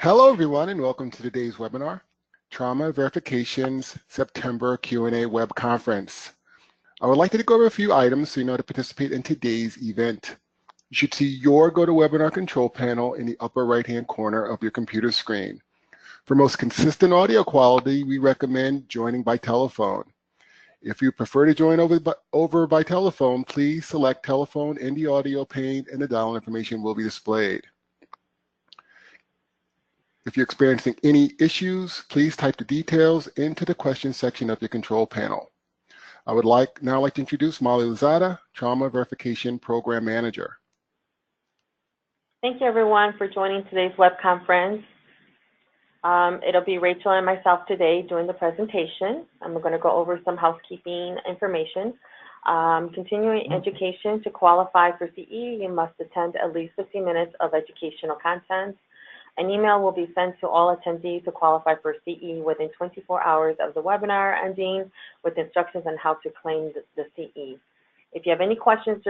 Hello, everyone, and welcome to today's webinar, Trauma Verification's September Q&A Web Conference. I would like to go over a few items so you know how to participate in today's event. You should see your GoToWebinar control panel in the upper right-hand corner of your computer screen. For most consistent audio quality, we recommend joining by telephone. If you prefer to join over by telephone, please select telephone in the audio pane and the dial information will be displayed. If you're experiencing any issues, please type the details into the questions section of your control panel. I would now like to introduce Molly Lozada, Trauma Verification Program Manager. Thank you, everyone, for joining today's web conference. It'll be Rachel and myself today doing the presentation. I'm going to go over some housekeeping information. Continuing education, to qualify for CE, you must attend at least 15 minutes of educational content. An email will be sent to all attendees to qualify for CE within 24 hours of the webinar ending with instructions on how to claim the CE. If you have any questions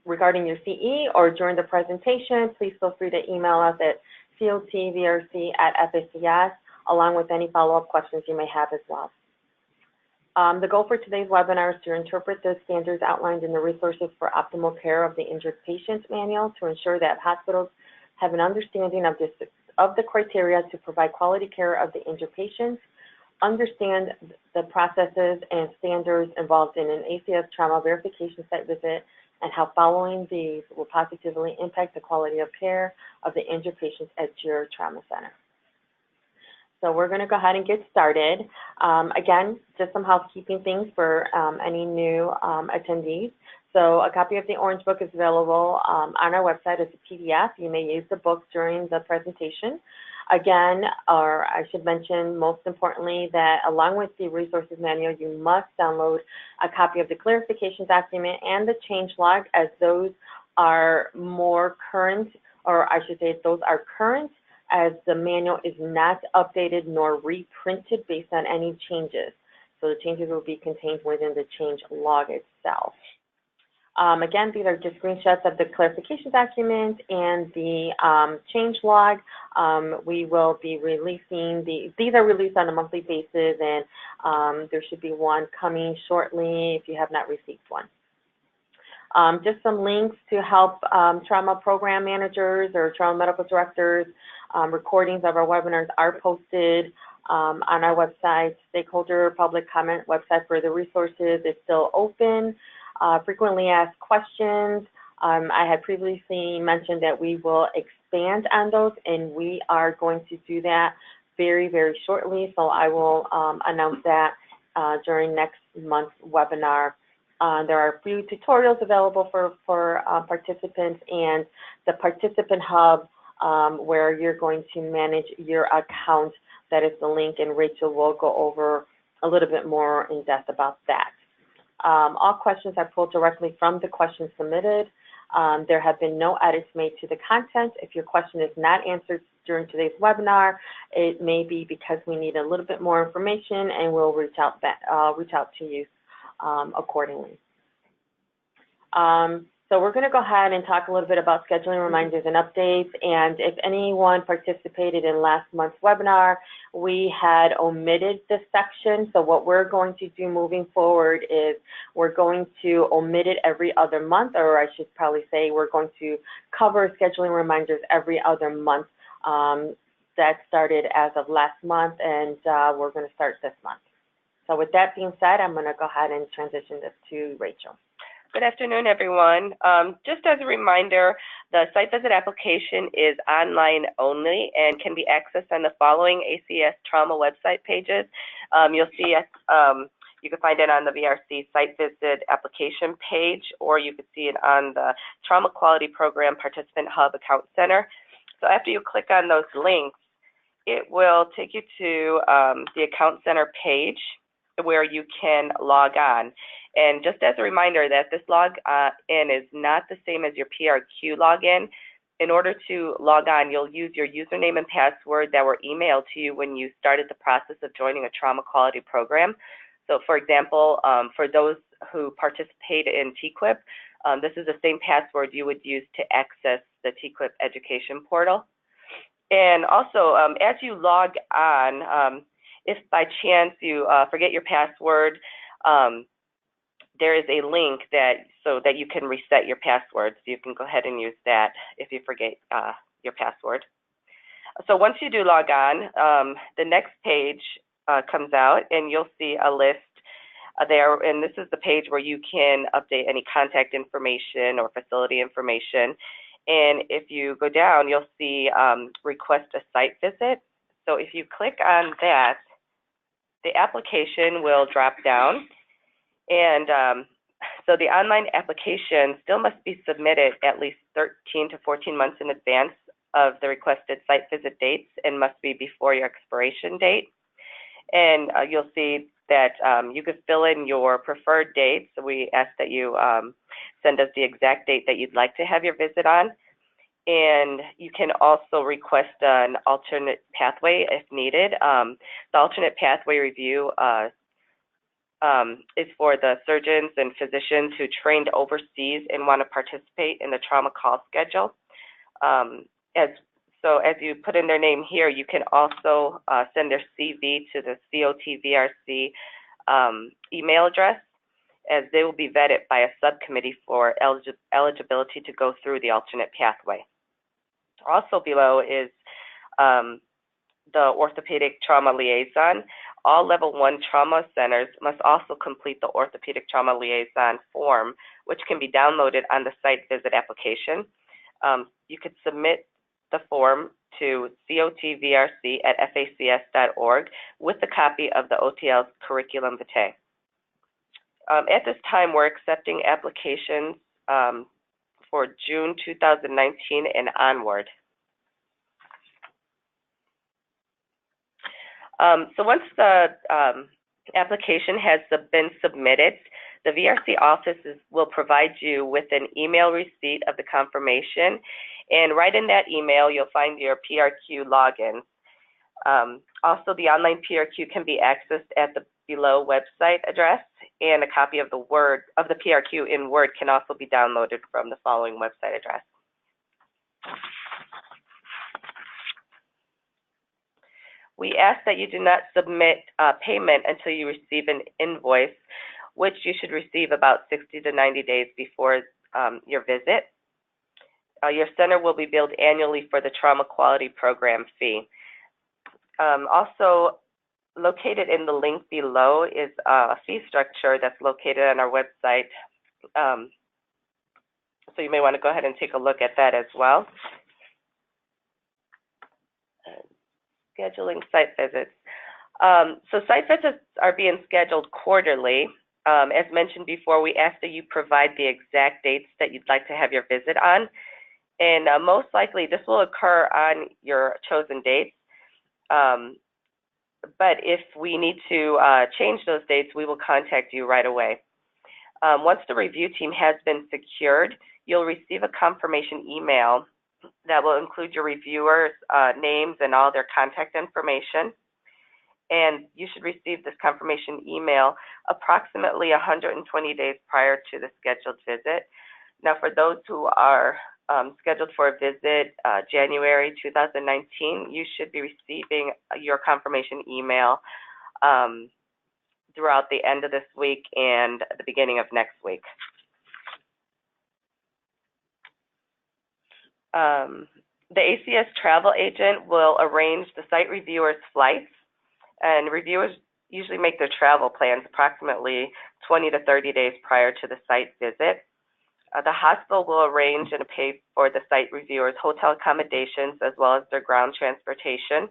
regarding your CE or during the presentation, please feel free to email us at cotvrc@facs, along with any follow-up questions you may have as well. The goal for today's webinar is to interpret the standards outlined in the Resources for Optimal Care of the Injured Patient Manual to ensure that hospitals have an understanding of the criteria to provide quality care of the injured patients, understand the processes and standards involved in an ACS trauma verification site visit, and how following these will positively impact the quality of care of the injured patients at your trauma center. So we're going to go ahead and get started. Again, just some housekeeping things for any new attendees. So a copy of the Orange Book is available on our website as a PDF. You may use the book during the presentation. Again, or I should mention most importantly that along with the resources manual, you must download a copy of the clarification document and the change log, as those are more current, or I should say those are current, as the manual is not updated nor reprinted based on any changes. So the changes will be contained within the change log itself. Again, these are just screenshots of the clarification document and the change log. We will be releasing these are released on a monthly basis, and there should be one coming shortly if you have not received one. Just some links to help trauma program managers or trauma medical directors. Recordings of our webinars are posted on our website. Stakeholder public comment website for the resources is still open. Frequently asked questions. I had previously mentioned that we will expand on those, and we are going to do that very, very shortly. So I will announce that during next month's webinar. There are a few tutorials available for participants, and the participant hub where you're going to manage your account. That is the link, and Rachel will go over a little bit more in depth about that. All questions are pulled directly from the questions submitted. There have been no edits made to the content. If your question is not answered during today's webinar, it may be because we need a little bit more information, and we'll reach out to you accordingly. So we're going to go ahead and talk a little bit about scheduling reminders and updates. And if anyone participated in last month's webinar, we had omitted this section. So what we're going to do moving forward is we're going to omit it every other month, or I should probably say we're going to cover scheduling reminders every other month. That started as of last month, and we're going to start this month. So with that being said, I'm going to go ahead and transition this to Rachel. Good afternoon, everyone. Just as a reminder, the site visit application is online only and can be accessed on the following ACS Trauma website pages. You'll see it, you can find it on the VRC site visit application page, or you can see it on the Trauma Quality Program Participant Hub Account Center. So after you click on those links, it will take you to the Account Center page where you can log on. And just as a reminder that this log in is not the same as your PRQ login. In order to log on, you'll use your username and password that were emailed to you when you started the process of joining a trauma quality program. So for example, for those who participate in TQIP, this is the same password you would use to access the TQIP education portal. And also, as you log on, if by chance you forget your password, there is a link so that you can reset your password. So you can go ahead and use that if you forget your password. So once you do log on, the next page comes out, and you'll see a list there. And this is the page where you can update any contact information or facility information. And if you go down, you'll see request a site visit. So if you click on that, the application will drop down. And so the online application still must be submitted at least 13 to 14 months in advance of the requested site visit dates and must be before your expiration date. And you'll see that you could fill in your preferred dates. So we ask that you send us the exact date that you'd like to have your visit on. And you can also request an alternate pathway if needed. The alternate pathway review is for the surgeons and physicians who trained overseas and want to participate in the trauma call schedule. So as you put in their name here, you can also send their CV to the COTVRC email address, as they will be vetted by a subcommittee for eligibility to go through the alternate pathway. Also below is the orthopedic trauma liaison. All level 1 trauma centers must also complete the orthopedic trauma liaison form, which can be downloaded on the site visit application. You could submit the form to cotvrc@facs.org with a copy of the OTL's curriculum vitae. At this time, we're accepting applications for June 2019 and onward. So once the application has been submitted, the VRC offices will provide you with an email receipt of the confirmation, and right in that email you'll find your PRQ login. Also, the online PRQ can be accessed at the below website address, and a copy of the PRQ in Word can also be downloaded from the following website address. We ask that you do not submit payment until you receive an invoice, which you should receive about 60 to 90 days before your visit. Your center will be billed annually for the Trauma Quality Program fee. Also, located in the link below is a fee structure that's located on our website. So you may want to go ahead and take a look at that as well. Scheduling site visits. So site visits are being scheduled quarterly. As mentioned before, we ask that you provide the exact dates that you'd like to have your visit on. And most likely this will occur on your chosen dates. But if we need to change those dates, we will contact you right away. Once the review team has been secured, you'll receive a confirmation email that will include your reviewers' names and all their contact information. And you should receive this confirmation email approximately 120 days prior to the scheduled visit. Now, for those who are scheduled for a visit January 2019, you should be receiving your confirmation email throughout the end of this week and the beginning of next week. The ACS travel agent will arrange the site reviewers' flights, and reviewers usually make their travel plans approximately 20 to 30 days prior to the site visit. The hospital will arrange and pay for the site reviewers' hotel accommodations as well as their ground transportation.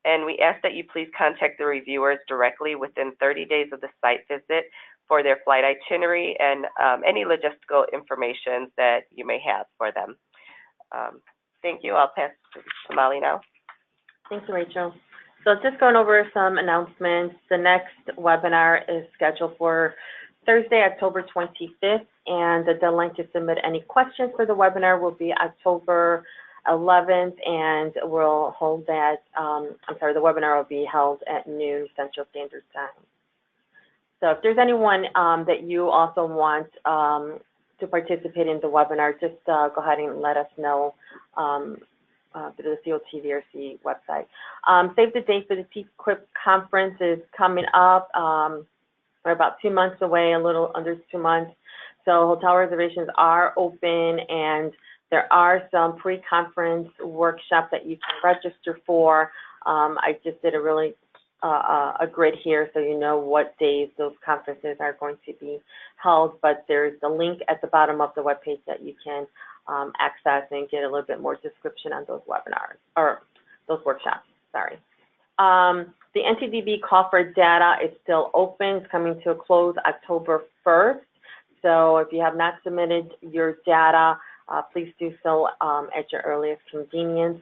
And we ask that you please contact the reviewers directly within 30 days of the site visit for their flight itinerary and any logistical information that you may have for them. Thank you. I'll pass to Molly now. Thanks, Rachel. So just going over some announcements. The next webinar is scheduled for Thursday, October 25th, and the deadline to submit any questions for the webinar will be October 11th, and we'll hold that, the webinar will be held at noon Central Standard Time. So if there's anyone that you also want to participate in the webinar, just go ahead and let us know through the COTVRC website. Save the date for the TQIP conference is coming up. We're about 2 months away, a little under 2 months. So hotel reservations are open, and there are some pre-conference workshops that you can register for. I just did a grid here so you know what days those conferences are going to be held, but there's the link at the bottom of the webpage that you can access and get a little bit more description on those webinars, or those workshops, sorry. The NTDB call for data is still open. It's coming to a close October 1st. So if you have not submitted your data, please do so at your earliest convenience.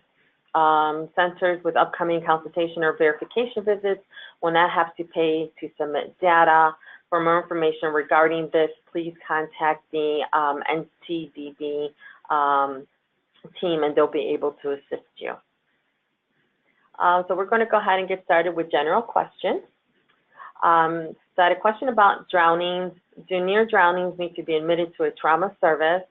Centers with upcoming consultation or verification visits will not have to pay to submit data. For more information regarding this, please contact the NTDB team, and they'll be able to assist you. So we're going to go ahead and get started with general questions. So I had a question about drownings. Do near drownings need to be admitted to a trauma service?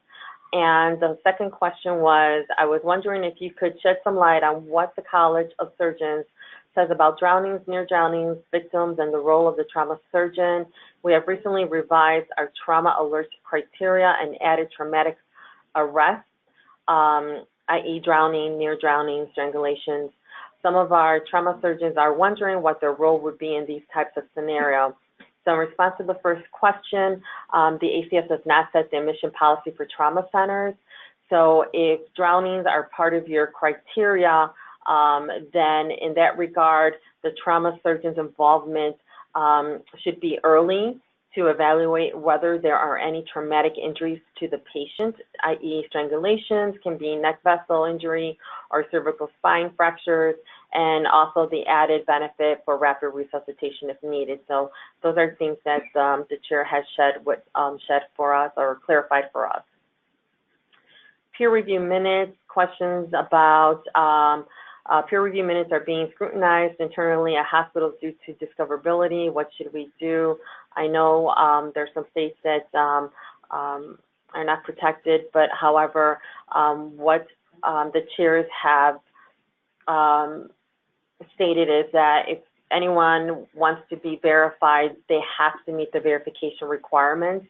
And the second question was, I was wondering if you could shed some light on what the College of Surgeons says about drownings, near drownings, victims, and the role of the trauma surgeon. We have recently revised our trauma alert criteria and added traumatic arrests, i.e. drowning, near drowning, strangulations. Some of our trauma surgeons are wondering what their role would be in these types of scenarios. So in response to the first question, the ACS does not set the admission policy for trauma centers. So if drownings are part of your criteria, then in that regard, the trauma surgeon's involvement should be early to evaluate whether there are any traumatic injuries to the patient, i.e. strangulations, can be neck vessel injury or cervical spine fractures, and also the added benefit for rapid resuscitation if needed. So those are things that the chair has shed for us or clarified for us. Peer review minutes, questions about peer review minutes are being scrutinized internally at hospitals due to discoverability. What should we do? I know there's some states that are not protected, but however, what the chairs have stated is that if anyone wants to be verified, they have to meet the verification requirements.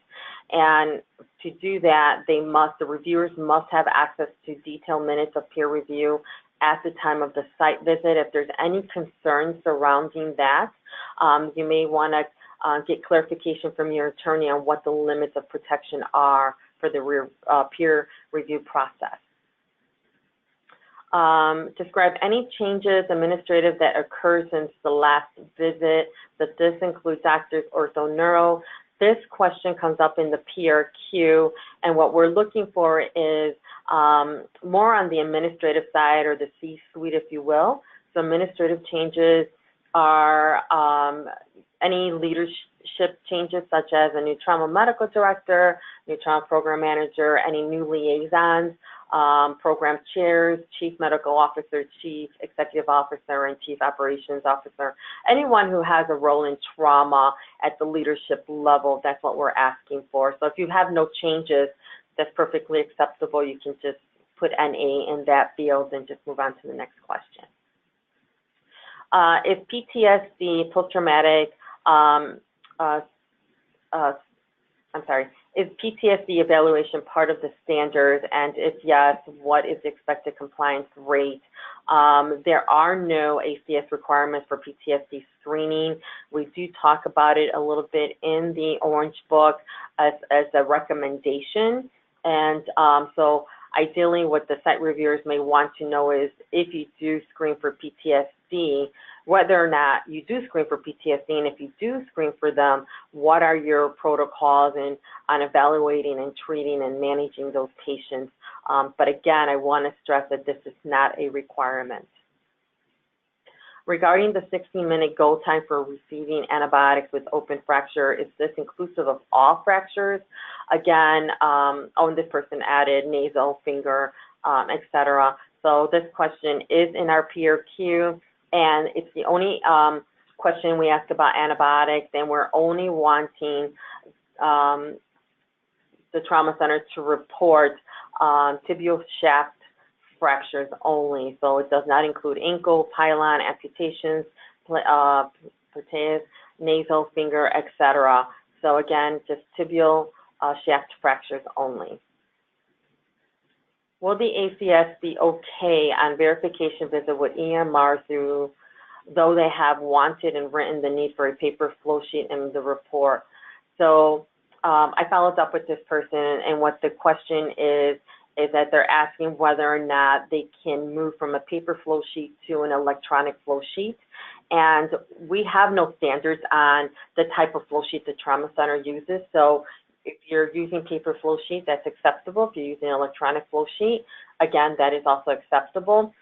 And to do that, the reviewers must have access to detailed minutes of peer review at the time of the site visit. If there's any concerns surrounding that, you may want to get clarification from your attorney on what the limits of protection are for the peer review process. Describe any changes administrative that occurred since the last visit. Does this include doctors, ortho, neuro? This question comes up in the PRQ, and what we're looking for is more on the administrative side, or the C-suite, if you will. So administrative changes are any leadership changes, such as a new trauma medical director, new trauma program manager, any new liaisons, program chairs, chief medical officer, chief executive officer, and chief operations officer. Anyone who has a role in trauma at the leadership level, that's what we're asking for. So if you have no changes, that's perfectly acceptable. You can just put NA in that field and just move on to the next question. Is PTSD, post-traumatic, is PTSD evaluation part of the standard? And if yes, what is the expected compliance rate? There are no ACS requirements for PTSD screening. We do talk about it a little bit in the Orange Book as a recommendation. And so ideally what the site reviewers may want to know is if you do screen for PTSD, whether or not you do screen for PTSD, and if you do screen for them, what are your protocols on evaluating and treating and managing those patients? But again, I want to stress that this is not a requirement. Regarding the 16-minute go time for receiving antibiotics with open fracture, is this inclusive of all fractures? Again, this person added nasal, finger, etc. So this question is in our PRQ, and it's the only question we ask about antibiotics, and we're only wanting the trauma center to report tibial shaft fractures only. So it does not include ankle, pylon, amputations, patellas, nasal, finger, etc. So again, just tibial shaft fractures only. Will the ACS be okay on verification visit with EMR though they have wanted and written the need for a paper flow sheet in the report? So I followed up with this person, and what the question is that they're asking whether or not they can move from a paper flow sheet to an electronic flow sheet. And we have no standards on the type of flow sheet the trauma center uses. So if you're using paper flow sheet, that's acceptable. If you're using an electronic flow sheet, again, that is also acceptable.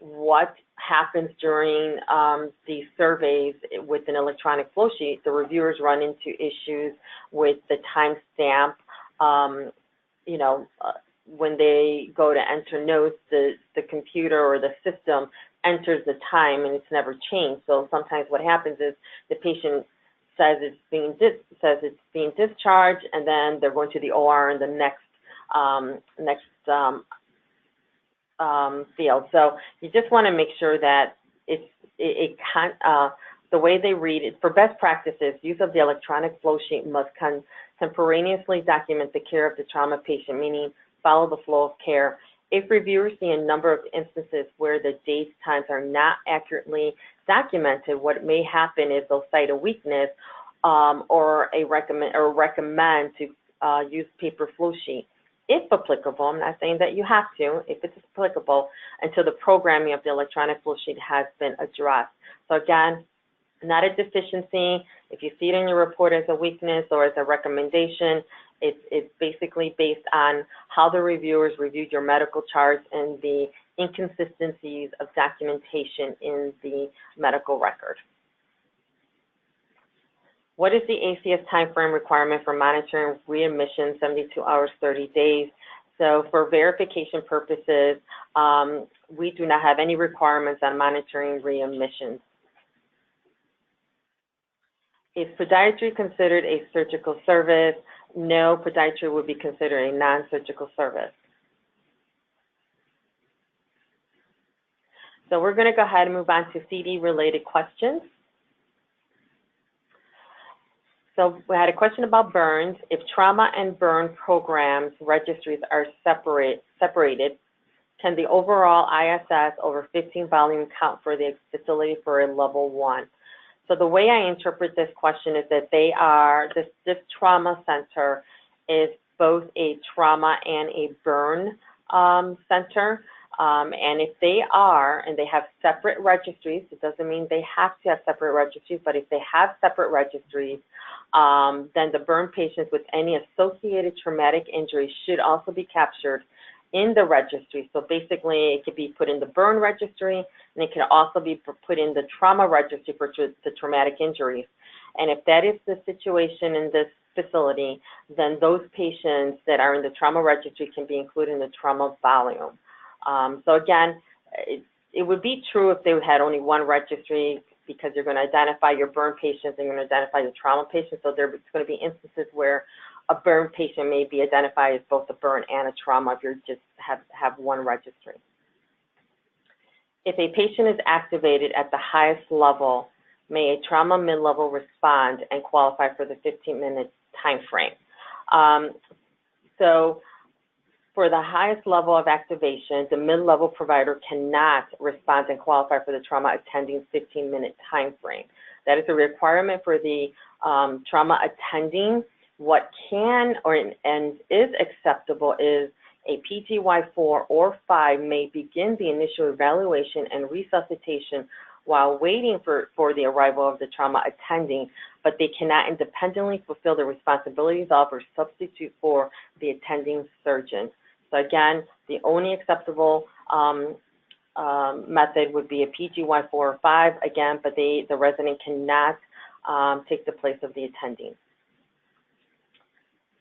What happens during these surveys with an electronic flow sheet, the reviewers run into issues with the timestamp. When they go to enter notes, the computer or the system enters the time and it's never changed. So sometimes what happens is the patient says it's being discharged, and then they're going to the OR in the next field. So you just want to make sure that the way they read it, for best practices, use of the electronic flow sheet must contemporaneously document the care of the trauma patient, meaning follow the flow of care. If reviewers see a number of instances where the dates, times are not accurately documented, what may happen is they'll cite a weakness or recommend to use paper flow sheet. If applicable, I'm not saying that you have to, if it's applicable, until the programming of the electronic flow sheet has been addressed. So again, not a deficiency. If you see it in your report as a weakness or as a recommendation, it's basically based on how the reviewers reviewed your medical charts and the inconsistencies of documentation in the medical record. What is the ACS timeframe requirement for monitoring readmission, 72 hours, 30 days? So for verification purposes, we do not have any requirements on monitoring readmissions. Is podiatry considered a surgical service? No, podiatry would be considered a non-surgical service. So we're going to go ahead and move on to CD related questions. So we had a question about burns. If trauma and burn programs registries are separated, can the overall ISS over 15 volume count for the facility for a level 1? So the way I interpret this question is that they are, this trauma center is both a trauma and a burn center. And if they are, and they have separate registries, it doesn't mean they have to have separate registries, but if they have separate registries, then the burn patients with any associated traumatic injuries should also be captured in the registry. So basically, it could be put in the burn registry, and it can also be put in the trauma registry for the traumatic injuries. And if that is the situation in this facility, then those patients that are in the trauma registry can be included in the trauma volume. So again, it would be true if they had only one registry, because you're going to identify your burn patients and you're going to identify your trauma patients. So there's going to be instances where a burn patient may be identified as both a burn and a trauma if you just have one registry. If a patient is activated at the highest level, may a trauma mid-level respond and qualify for the 15-minute time frame? So for the highest level of activation, the mid-level provider cannot respond and qualify for the trauma attending 15-minute time frame. That is a requirement for the trauma attending. What can and is acceptable is a PGY 4 or 5 may begin the initial evaluation and resuscitation while waiting for the arrival of the trauma attending, but they cannot independently fulfill the responsibilities of or substitute for the attending surgeon. So again, the only acceptable method would be a PGY 4 or 5, again, but the resident cannot take the place of the attending.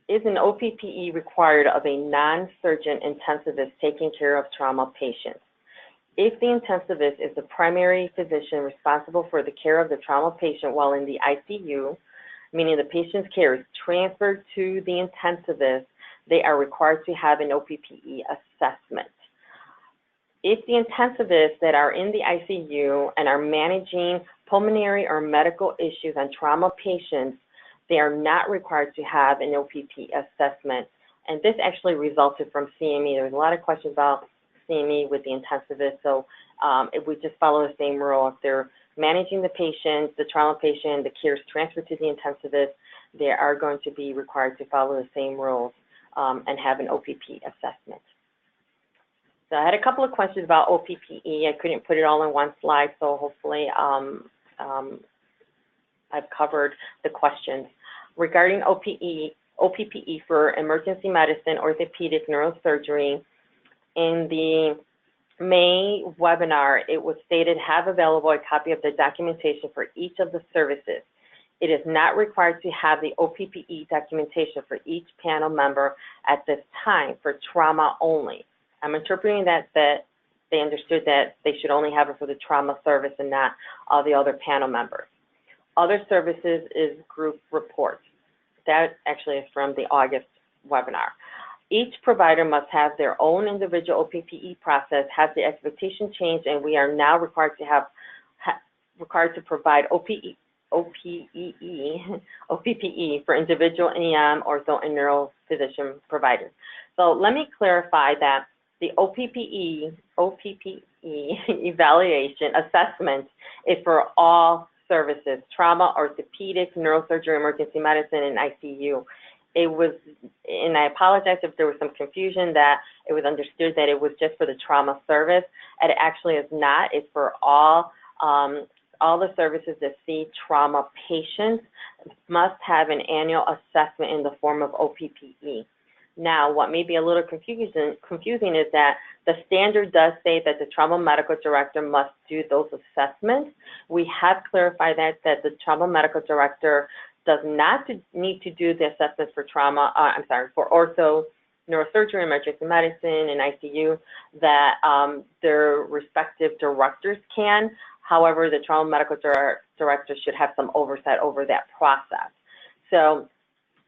Is an OPPE required of a non-surgeon intensivist taking care of trauma patients? If the intensivist is the primary physician responsible for the care of the trauma patient while in the ICU, meaning the patient's care is transferred to the intensivist, they are required to have an OPPE assessment. If the intensivists that are in the ICU and are managing pulmonary or medical issues on trauma patients, they are not required to have an OPP assessment. And this actually resulted from CME. There's a lot of questions about CME with the intensivist. So if we just follow the same rule, if they're managing the patient, the trauma patient, the care is transferred to the intensivist, they are going to be required to follow the same rules and have an OPP assessment. So I had a couple of questions about OPPE. I couldn't put it all in one slide, so hopefully I've covered the questions. Regarding OPPE for emergency medicine, orthopedic, neurosurgery, in the May webinar, it was stated, have available a copy of the documentation for each of the services. It is not required to have the OPPE documentation for each panel member at this time for trauma only. I'm interpreting that they understood that they should only have it for the trauma service and not all the other panel members. Other services is group reports. That actually is from the August webinar. Each provider must have their own individual OPPE process. Has the expectation changed, and we are now required to provide OPPE for individual NEM, ortho, and neuro physician providers. So let me clarify that the OPPE evaluation assessment is for all services, trauma, orthopedic, neurosurgery, emergency medicine, and ICU. It was, and I apologize if there was some confusion that it was understood that it was just for the trauma service, and it actually is not. It's for all the services that see trauma patients must have an annual assessment in the form of OPPE. Now, what may be a little confusing is that the standard does say that the trauma medical director must do those assessments. We have clarified that the trauma medical director does not need to do the assessments for trauma, for ortho, neurosurgery, emergency medicine, and ICU, that their respective directors can. However, the trauma medical director should have some oversight over that process. So,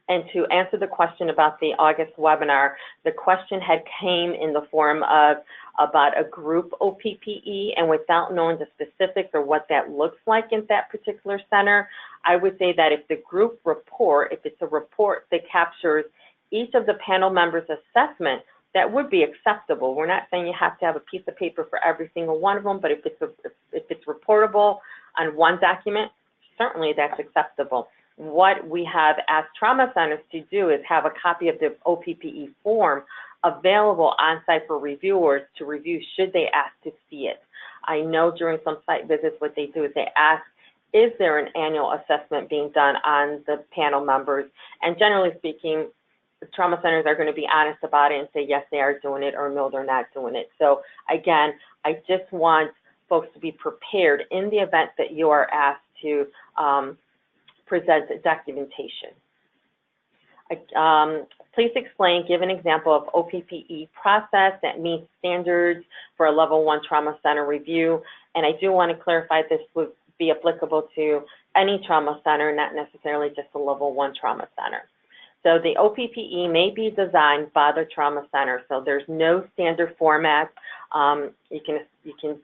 and to answer the question about the August webinar, the question had came in the form of about a group OPPE, and without knowing the specifics or what that looks like in that particular center, I would say that if the group report, if it's a report that captures each of the panel members' assessment, that would be acceptable. We're not saying you have to have a piece of paper for every single one of them, but if it's reportable on one document, certainly that's acceptable. What we have asked trauma centers to do is have a copy of the OPPE form available on site for reviewers to review should they ask to see it. I know during some site visits what they do is they ask, is there an annual assessment being done on the panel members? And generally speaking, the trauma centers are going to be honest about it and say yes, they are doing it, or no, they're not doing it. So again, I just want folks to be prepared in the event that you are asked to present documentation. Please explain, give an example of OPPE process that meets standards for a level 1 trauma center review. And I do want to clarify this would be applicable to any trauma center, not necessarily just a level 1 trauma center. So the OPPE may be designed by the trauma center. So there's no standard format. You can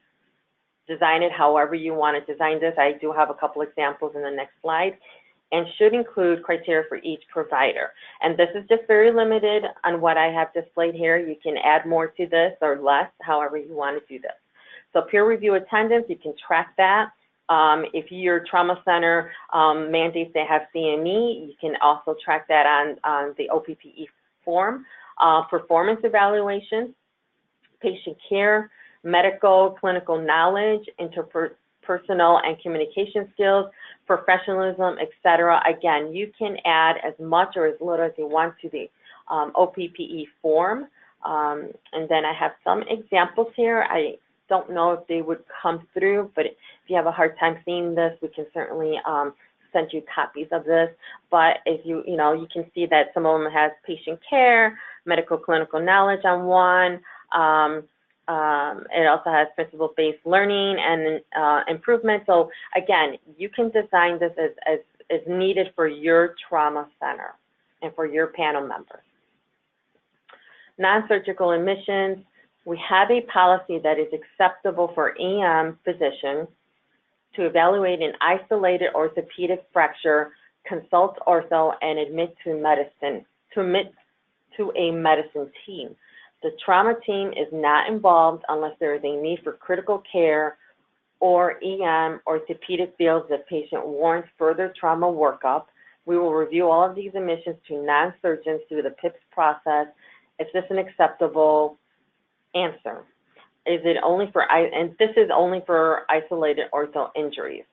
design it however you want to design this. I do have a couple examples in the next slide, and should include criteria for each provider. And this is just very limited on what I have displayed here. You can add more to this or less, however you want to do this. So peer review attendance, you can track that. If your trauma center mandates they have CME, you can also track that on the OPPE form. Performance evaluation, patient care, medical, clinical knowledge, interpersonal and communication skills, professionalism, etc. Again, you can add as much or as little as you want to the OPPE form. And then I have some examples here. I don't know if they would come through, but if you have a hard time seeing this, we can certainly send you copies of this. But if you can see that some of them has patient care, medical clinical knowledge on one. It also has principle-based learning and improvement. So again, you can design this as needed for your trauma center and for your panel members. Non-surgical admissions. We have a policy that is acceptable for EM physicians to evaluate an isolated orthopedic fracture, consult ortho, and admit to a medicine team. The trauma team is not involved unless there is a need for critical care or EM orthopedic fields the patient warrants further trauma workup. We will review all of these admissions to non-surgeons through the PIPS process. Is this an acceptable answer? Is it only for, and this is only for isolated ortho injuries.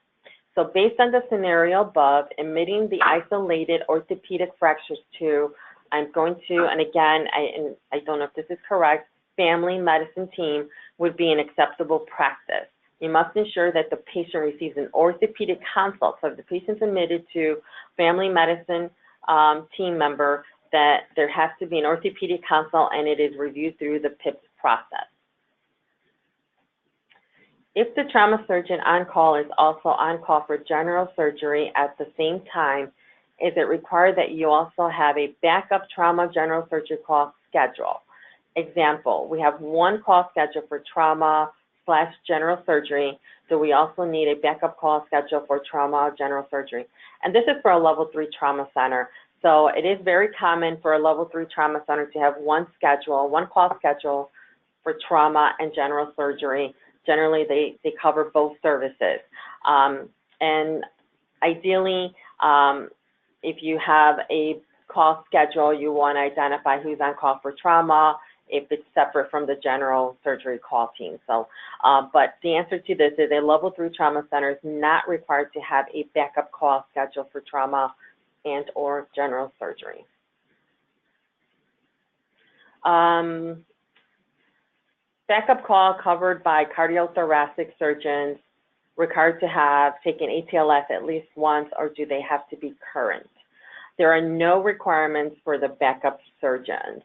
So based on the scenario above, admitting the isolated orthopedic fractures to, I'm going to, and again, I don't know if this is correct, family medicine team would be an acceptable practice. You must ensure that the patient receives an orthopedic consult. So if the patient's admitted to family medicine team member, that there has to be an orthopedic consult and it is reviewed through the PIPS process. If the trauma surgeon on call is also on call for general surgery at the same time, is it required that you also have a backup trauma general surgery call schedule? Example, we have one call schedule for trauma/general surgery. Do we also need a backup call schedule for trauma general surgery? And this is for a level 3 trauma center. So it is very common for a level 3 trauma center to have one call schedule for trauma and general surgery. Generally, they cover both services. And ideally, if you have a call schedule, you want to identify who's on call for trauma, if it's separate from the general surgery call team. So, but the answer to this is a level 3 trauma center is not required to have a backup call schedule for trauma and or general surgery. Backup call covered by cardiothoracic surgeons, required to have taken ATLS at least once, or do they have to be current? There are no requirements for the backup surgeons.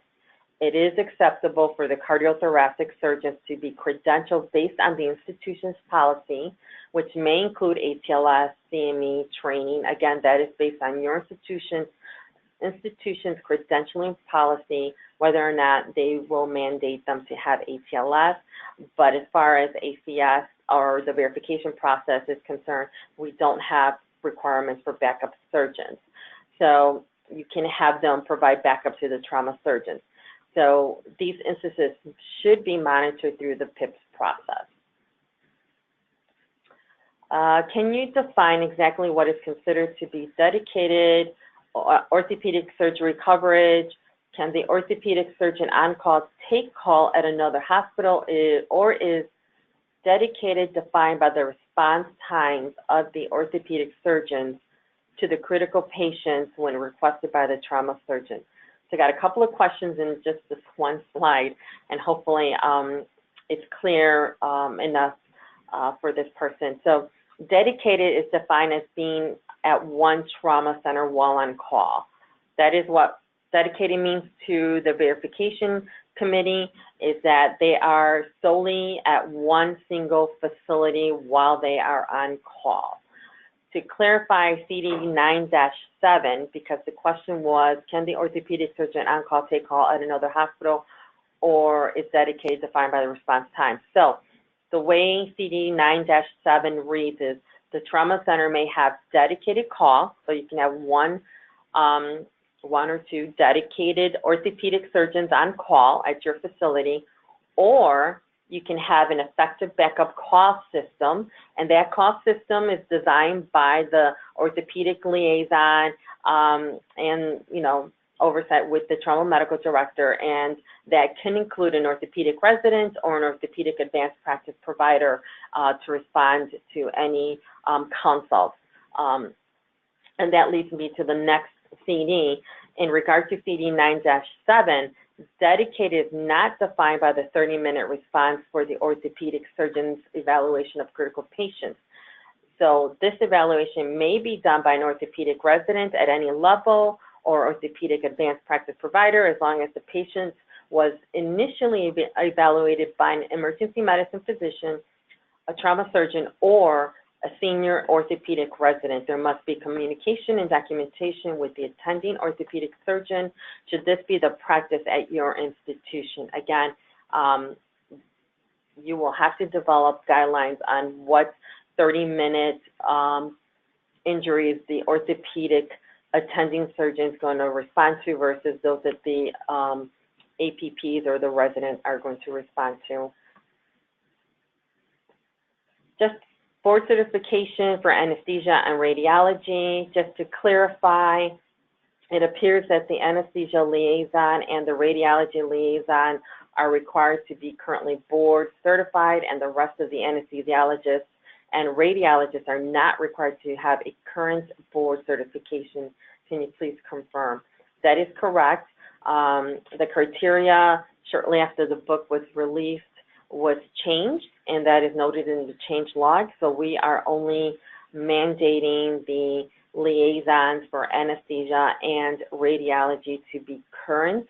It is acceptable for the cardiothoracic surgeons to be credentialed based on the institution's policy, which may include ATLS, CME training. Again, that is based on your institution's credentialing policy, whether or not they will mandate them to have ATLS. But as far as ACS or the verification process is concerned, we don't have requirements for backup surgeons. So you can have them provide backup to the trauma surgeons. So these instances should be monitored through the PIPS process. Can you define exactly what is considered to be dedicated orthopedic surgery coverage? Can the orthopedic surgeon on call take call at another hospital, or is dedicated defined by the response times of the orthopedic surgeons to the critical patients when requested by the trauma surgeon? So I got a couple of questions in just this one slide, and hopefully it's clear enough for this person. So dedicated is defined as being at one trauma center while on call. That is what dedicated means to the verification committee, is that they are solely at one single facility while they are on call. To clarify CD 9-7, because the question was, can the orthopedic surgeon on call take call at another hospital, or is dedicated defined by the response time? So the way CD 9-7 reads is, the trauma center may have dedicated call, so you can have one or two dedicated orthopedic surgeons on call at your facility, or you can have an effective backup call system, and that call system is designed by the orthopedic liaison and, you know, oversight with the trauma medical director, and that can include an orthopedic resident or an orthopedic advanced practice provider to respond to any consults. And that leads me to the next CD. In regard to CD 9-7, dedicated is not defined by the 30-minute response for the orthopedic surgeon's evaluation of critical patients. So this evaluation may be done by an orthopedic resident at any level or orthopedic advanced practice provider, as long as the patient was initially evaluated by an emergency medicine physician, a trauma surgeon, or a senior orthopedic resident. There must be communication and documentation with the attending orthopedic surgeon should this be the practice at your institution. Again, you will have to develop guidelines on what 30-minute injuries the orthopedic attending surgeon is going to respond to versus those that the APPs or the resident are going to respond to. Just board certification for anesthesia and radiology. Just to clarify, it appears that the anesthesia liaison and the radiology liaison are required to be currently board certified, and the rest of the anesthesiologists and radiologists are not required to have a current board certification. Can you please confirm? That is correct. The criteria shortly after the book was released was changed, and that is noted in the change log. So we are only mandating the liaisons for anesthesia and radiology to be current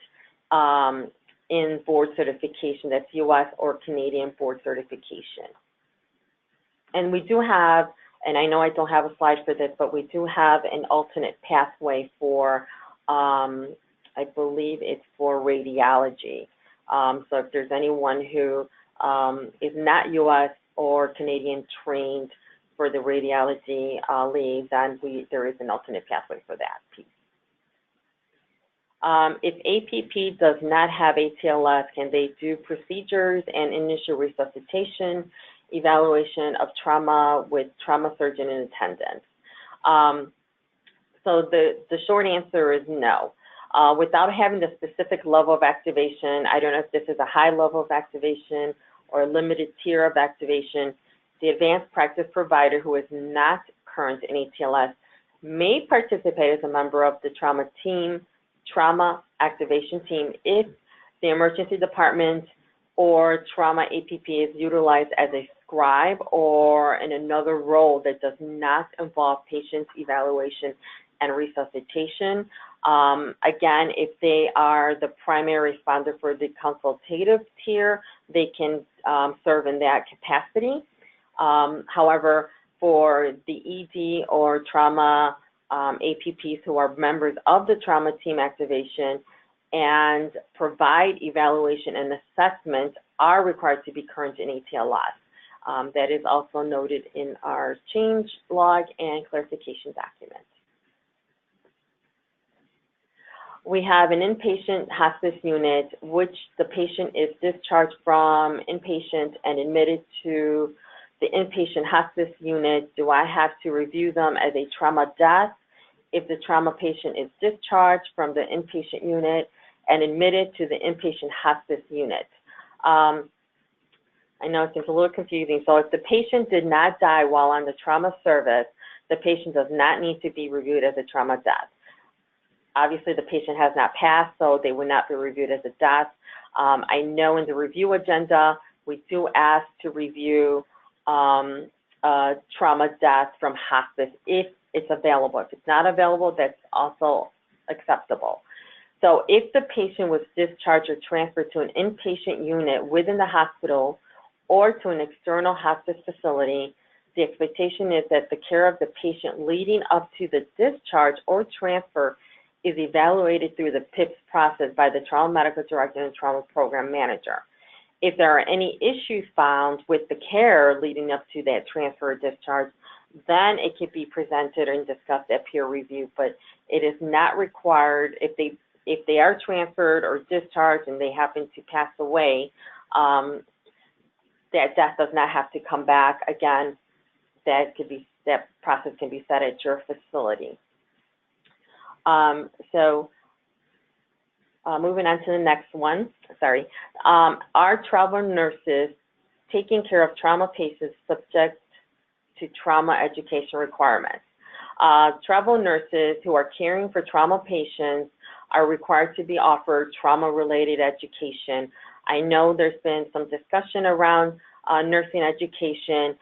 in board certification. That's U.S. or Canadian board certification. And we do have, and I know I don't have a slide for this, but we do have an alternate pathway for, I believe it's for radiology. So if there's anyone who is not U.S. or Canadian trained for the radiology liaison, there is an alternate pathway for that piece. If APP does not have ATLS, can they do procedures and initial resuscitation, evaluation of trauma with trauma surgeon in attendance? So the short answer is no. Without having the specific level of activation, I don't know if this is a high level of activation or a limited tier of activation, the advanced practice provider who is not current in ATLS may participate as a member of the trauma activation team if the emergency department or trauma APP is utilized as a scribe or in another role that does not involve patient evaluation and resuscitation. Again, if they are the primary responder for the consultative tier, they can serve in that capacity. However, for the ED or trauma APPs who are members of the trauma team activation and provide evaluation and assessment are required to be current in ATLS. That is also noted in our change log and clarification document. We have an inpatient hospice unit, which the patient is discharged from inpatient and admitted to the inpatient hospice unit. Do I have to review them as a trauma death if the trauma patient is discharged from the inpatient unit and admitted to the inpatient hospice unit? I know it seems a little confusing. So if the patient did not die while on the trauma service, the patient does not need to be reviewed as a trauma death. Obviously, the patient has not passed, so they would not be reviewed as a death. I know in the review agenda, we do ask to review trauma death from hospice if it's available. If it's not available, that's also acceptable. So if the patient was discharged or transferred to an inpatient unit within the hospital or to an external hospice facility, the expectation is that the care of the patient leading up to the discharge or transfer is evaluated through the PIPS process by the trauma medical director and trauma program manager. If there are any issues found with the care leading up to that transfer or discharge, then it could be presented and discussed at peer review, but it is not required if they are transferred or discharged and they happen to pass away, that death does not have to come back. Again, that process can be set at your facility. Moving on to the next one, sorry. Are travel nurses taking care of trauma patients subject to trauma education requirements? Travel nurses who are caring for trauma patients are required to be offered trauma-related education. I know there's been some discussion around nursing education.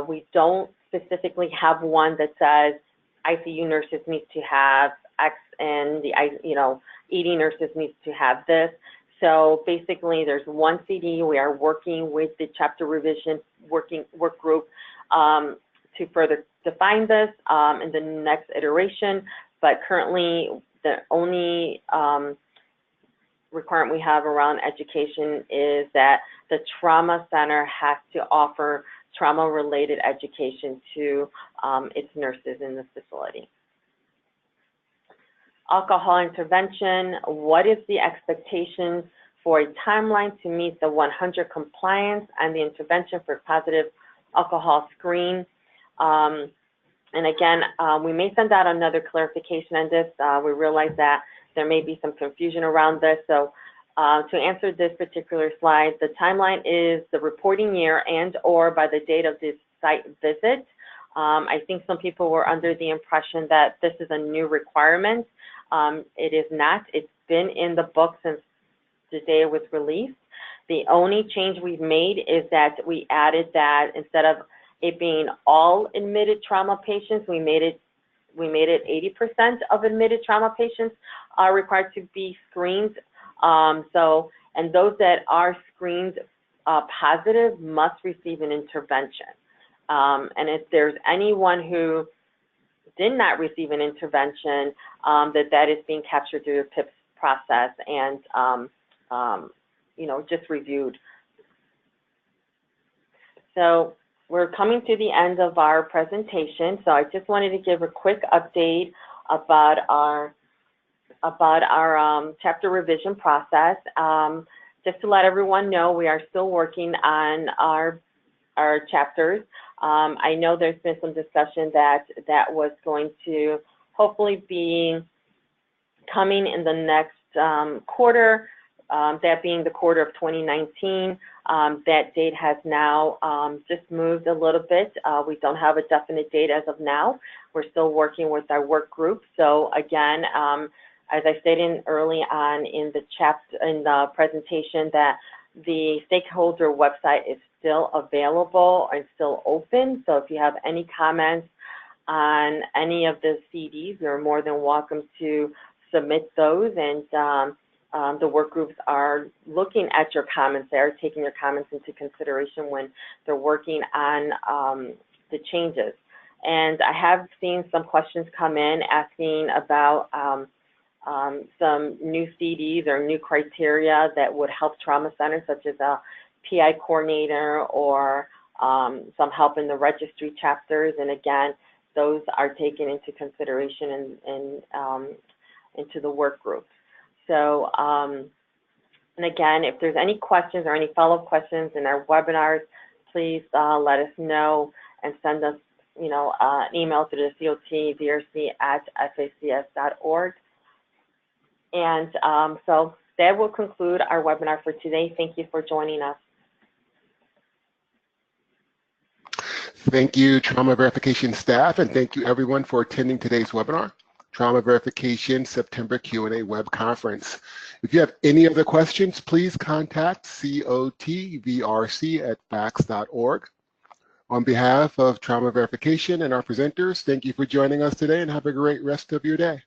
We don't specifically have one that says ICU nurses need to have X and the ED nurses need to have this. So basically, there's one CD. We are working with the chapter revision work group to further define this in the next iteration. But currently, the only requirement we have around education is that the trauma center has to offer trauma-related education to its nurses in the facility. Alcohol intervention, what is the expectation for a timeline to meet the 100 compliance and the intervention for positive alcohol screen? And again, we may send out another clarification on this. We realize that there may be some confusion around this. So to answer this particular slide, the timeline is the reporting year and or by the date of this site visit. I think some people were under the impression that this is a new requirement. It is not. It's been in the book since the day it was released. The only change we've made is that we added that instead of it being all admitted trauma patients, we made it 80% of admitted trauma patients are required to be screened. And those that are screened positive must receive an intervention. And if there's anyone who did not receive an intervention, that is being captured through the PIPS process and just reviewed. So we're coming to the end of our presentation. So I just wanted to give a quick update about our chapter revision process. Just to let everyone know, we are still working on our chapters. I know there's been some discussion that was going to hopefully be coming in the next quarter, that being the quarter of 2019. That date has now just moved a little bit. We don't have a definite date as of now. We're still working with our work group. So again, as I stated early on in the presentation, that the stakeholder website is still available and still open. So if you have any comments on any of the CDs, you're more than welcome to submit those. And the work groups are looking at your comments. They're taking your comments into consideration when they're working on the changes. And I have seen some questions come in asking about some new CDs or new criteria that would help trauma centers, such as a PI coordinator or some help in the registry chapters. And again, those are taken into consideration into the work group. So, and again, if there's any questions or any follow-up questions in our webinars, please let us know and send us, an email to the cotvrc@facs.org. And so that will conclude our webinar for today. Thank you for joining us. Thank you, Trauma Verification staff, and thank you everyone for attending today's webinar, Trauma Verification September Q&A Web Conference. If you have any other questions, please contact cotvrc@facs.org. On behalf of Trauma Verification and our presenters, thank you for joining us today and have a great rest of your day.